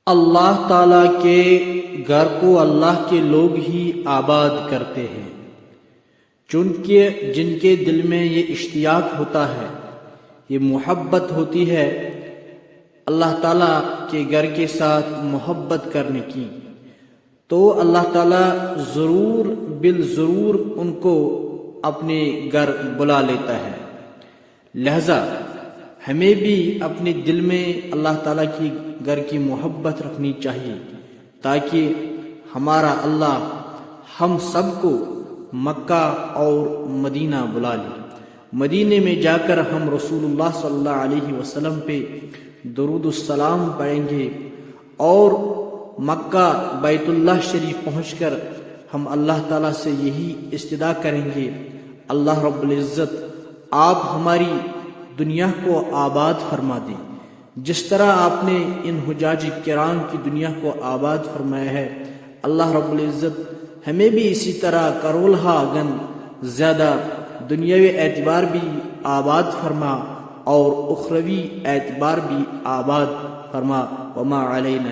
اللہ تعالیٰ کے گھر کو اللہ کے لوگ ہی آباد کرتے ہیں، چونکہ جن کے دل میں یہ اشتیاق ہوتا ہے، یہ محبت ہوتی ہے اللہ تعالیٰ کے گھر کے ساتھ محبت کرنے کی، تو اللہ تعالیٰ ضرور بالضرور ان کو اپنے گھر بلا لیتا ہے۔ لہذا ہمیں بھی اپنے دل میں اللہ تعالیٰ کی گھر کی محبت رکھنی چاہیے، تاکہ ہمارا اللہ ہم سب کو مکہ اور مدینہ بلا لے۔ مدینے میں جا کر ہم رسول اللہ صلی اللہ علیہ وسلم پہ درود السلام پڑھیں گے، اور مکہ بیت اللہ شریف پہنچ کر ہم اللہ تعالیٰ سے یہی استدعا کریں گے، اللہ رب العزت آپ ہماری دنیا کو آباد فرما دیں، جس طرح آپ نے ان حجاج کرام کی دنیا کو آباد فرمایا ہے، اللہ رب العزت ہمیں بھی اسی طرح کرولہا گن زیادہ دنیاوی اعتبار بھی آباد فرما اور اخروی اعتبار بھی آباد فرما۔ وما علینا